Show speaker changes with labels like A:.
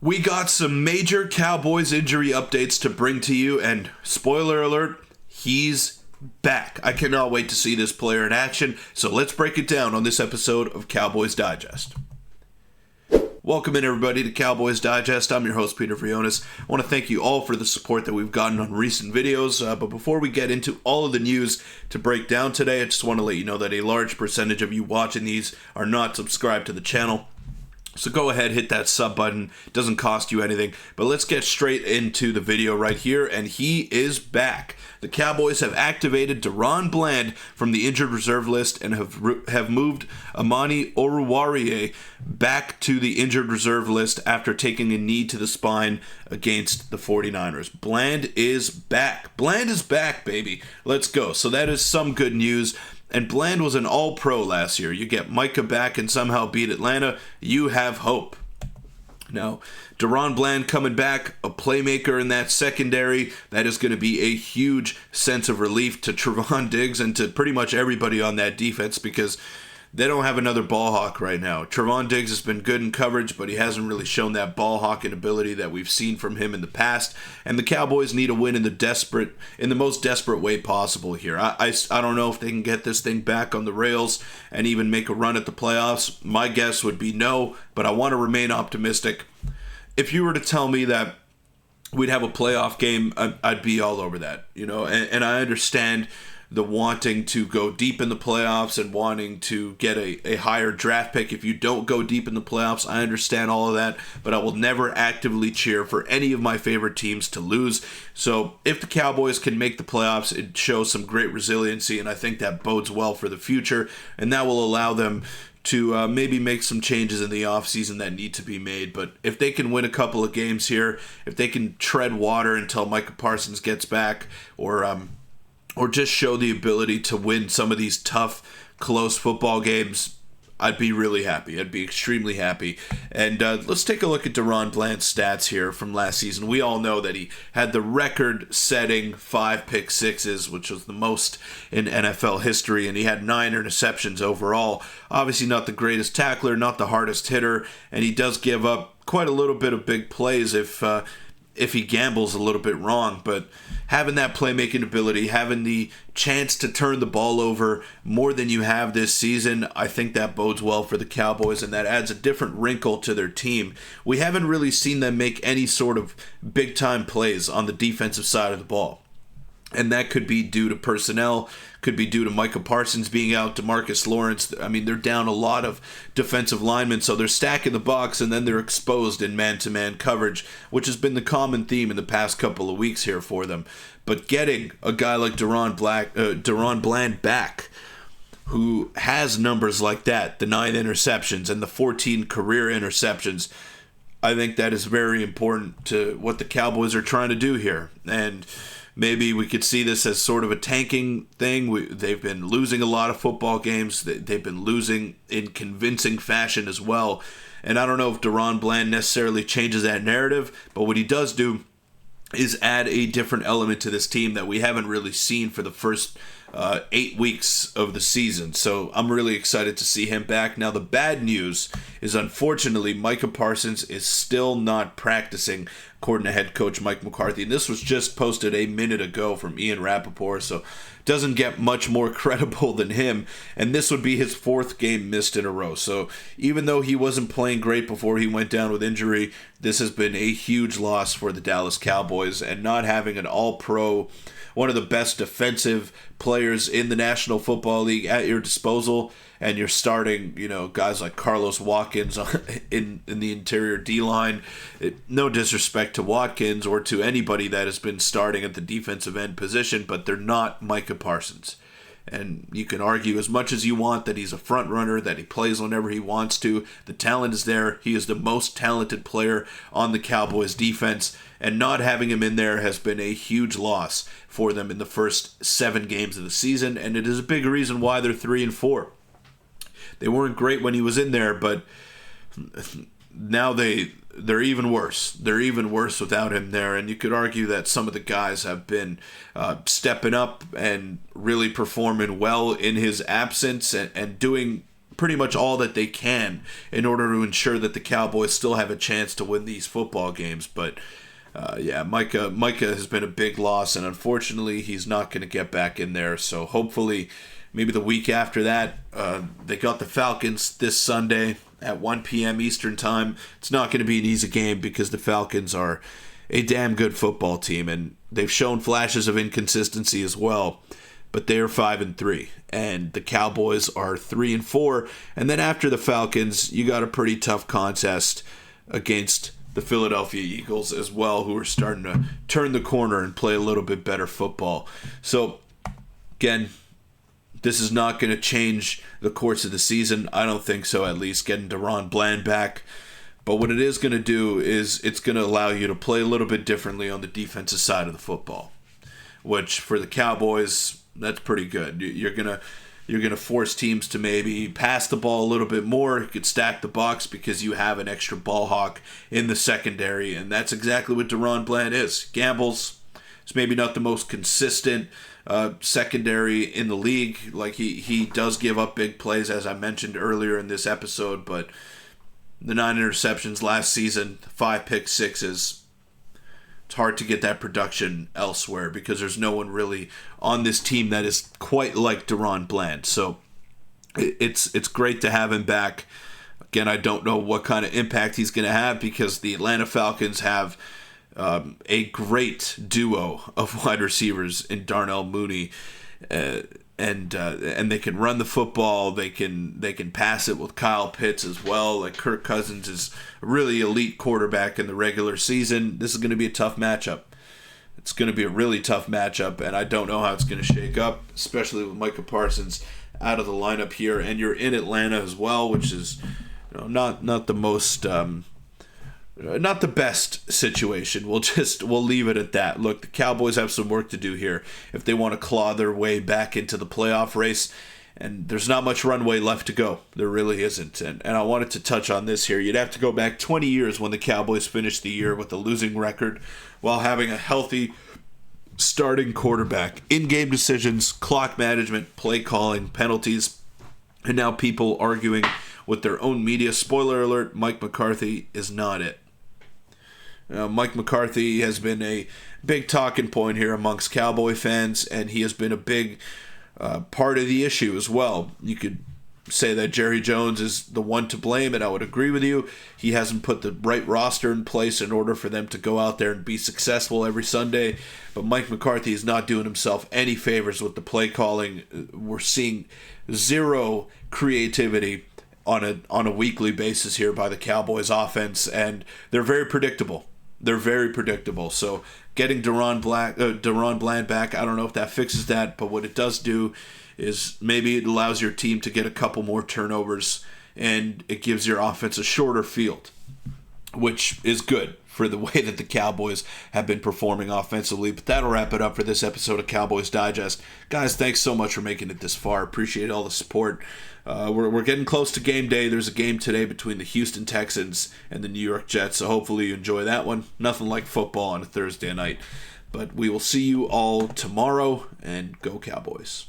A: We got some major Cowboys injury updates to bring to you, and spoiler alert, he's back. I cannot wait to see this player in action, so let's break it down on this episode of Cowboys Digest. Welcome in, everybody, to Cowboys Digest. I'm your host, Peter Vronis. I want to thank you all for the support that we've gotten on recent videos, but before we get into all of the news to break down today, I just want to let you know that a large percentage of you watching these are not subscribed to the channel. So go ahead, hit that sub button. It doesn't cost you anything. But let's get straight into the video right here, and he is back. The Cowboys have activated DaRon Bland from the injured reserve list and have moved Amani Oruwariye back to the injured reserve list after taking a knee to the spine against the 49ers. Bland is back. Bland is back, baby. Let's go. So that is some good news. And Bland was an all-pro last year. You get Micah back and somehow beat Atlanta, you have hope. Now, DaRon Bland coming back, a playmaker in that secondary, that is going to be a huge sense of relief to Trevon Diggs and to pretty much everybody on that defense because they don't have another ball hawk right now. Trevon Diggs has been good in coverage, but he hasn't really shown that ball hawking ability that we've seen from him in the past. And the Cowboys need a win in the most desperate way possible here. I don't know if they can get this thing back on the rails and even make a run at the playoffs. My guess would be no, but I want to remain optimistic. If you were to tell me that we'd have a playoff game, I'd be all over that, and I understand the wanting to go deep in the playoffs and wanting to get a higher draft pick. If you don't go deep in the playoffs, I understand all of that, but I will never actively cheer for any of my favorite teams to lose. So if the Cowboys can make the playoffs, it shows some great resiliency, and I think that bodes well for the future, and that will allow them to maybe make some changes in the offseason that need to be made. But if they can win a couple of games here, if they can tread water until Micah Parsons gets back, or just show the ability to win some of these tough, close football games, I'd be really happy. I'd be extremely happy. And let's take a look at DaRon Bland's stats here from last season. We all know that he had the record-setting 5 pick sixes, which was the most in NFL history, and he had 9 interceptions overall. Obviously not the greatest tackler, not the hardest hitter, and he does give up quite a little bit of big plays if he gambles a little bit wrong, but having that playmaking ability, having the chance to turn the ball over more than you have this season, I think that bodes well for the Cowboys, and that adds a different wrinkle to their team. We haven't really seen them make any sort of big-time plays on the defensive side of the ball. And that could be due to personnel, could be due to Micah Parsons being out, DeMarcus Lawrence. I mean, they're down a lot of defensive linemen, so they're stacking the box and then they're exposed in man-to-man coverage, which has been the common theme in the past couple of weeks here for them. But getting a guy like DaRon Bland back, who has numbers like that, the 9 interceptions and the 14 career interceptions, I think that is very important to what the Cowboys are trying to do here. And maybe we could see this as sort of a tanking thing. They've been losing a lot of football games. They've been losing in convincing fashion as well. And I don't know if DaRon Bland necessarily changes that narrative, but what he does do is add a different element to this team that we haven't really seen for the first 8 weeks of the season. So I'm really excited to see him back. Now, the bad news is, unfortunately, Micah Parsons is still not practicing, according to head coach Mike McCarthy. And this was just posted a minute ago from Ian Rappaport, so doesn't get much more credible than him. And this would be his 4th game missed in a row. So even though he wasn't playing great before he went down with injury, this has been a huge loss for the Dallas Cowboys. And not having an all-pro, one of the best defensive players in the National Football League at your disposal, and you're starting, guys like Carlos Watkins in the interior D-line. No disrespect to Watkins or to anybody that has been starting at the defensive end position, but they're not Micah Parsons. And you can argue as much as you want that he's a front runner, that he plays whenever he wants to. The talent is there. He is the most talented player on the Cowboys defense, and not having him in there has been a huge loss for them in the first 7 games of the season, and it is a big reason why they're 3-4. They weren't great when he was in there, but now they're even worse. They're even worse without him there, and you could argue that some of the guys have been stepping up and really performing well in his absence and doing pretty much all that they can in order to ensure that the Cowboys still have a chance to win these football games. But Micah has been a big loss, and unfortunately he's not going to get back in there. So hopefully maybe the week after that, they got the Falcons this Sunday at 1 p.m. Eastern time. It's not going to be an easy game because the Falcons are a damn good football team, and they've shown flashes of inconsistency as well. But they are 5-3, and the Cowboys are 3-4. And then after the Falcons, you got a pretty tough contest against the Philadelphia Eagles as well, who are starting to turn the corner and play a little bit better football. So, again, this is not going to change the course of the season. I don't think so, at least, getting DaRon Bland back. But what it is going to do is it's going to allow you to play a little bit differently on the defensive side of the football, which for the Cowboys, that's pretty good. You're gonna force teams to maybe pass the ball a little bit more. You could stack the box because you have an extra ball hawk in the secondary, and that's exactly what DaRon Bland is. Gambles is maybe not the most consistent secondary in the league. Like he does give up big plays, as I mentioned earlier in this episode, but the 9 interceptions last season, 5 pick sixes. It's hard to get that production elsewhere because there's no one really on this team that is quite like DaRon Bland. So it's great to have him back. Again, I don't know what kind of impact he's going to have because the Atlanta Falcons have a great duo of wide receivers in Darnell Mooney, and they can run the football. They can pass it with Kyle Pitts as well. Like Kirk Cousins is a really elite quarterback in the regular season. This is going to be a tough matchup. It's going to be a really tough matchup, and I don't know how it's going to shake up, especially with Micah Parsons out of the lineup here, and you're in Atlanta as well, which is not the most. Not the best situation. We'll leave it at that. Look, the Cowboys have some work to do here if they want to claw their way back into the playoff race, and there's not much runway left to go. There really isn't. And I wanted to touch on this here. You'd have to go back 20 years when the Cowboys finished the year with a losing record while having a healthy starting quarterback. In-game decisions, clock management, play calling, penalties, and now people arguing with their own media. Spoiler alert, Mike McCarthy is not it. Mike McCarthy has been a big talking point here amongst Cowboy fans, and he has been a big part of the issue as well. You could say that Jerry Jones is the one to blame, and I would agree with you. He hasn't put the right roster in place in order for them to go out there and be successful every Sunday. But Mike McCarthy is not doing himself any favors with the play calling. We're seeing zero creativity on a weekly basis here by the Cowboys offense, and they're very predictable. So getting DaRon Bland back, I don't know if that fixes that, but what it does do is maybe it allows your team to get a couple more turnovers, and it gives your offense a shorter field, which is good for the way that the Cowboys have been performing offensively. But that'll wrap it up for this episode of Cowboys Digest. Guys, thanks so much for making it this far. Appreciate all the support. We're getting close to game day. There's a game today between the Houston Texans and the New York Jets, so hopefully you enjoy that one. Nothing like football on a Thursday night. But we will see you all tomorrow, and go Cowboys.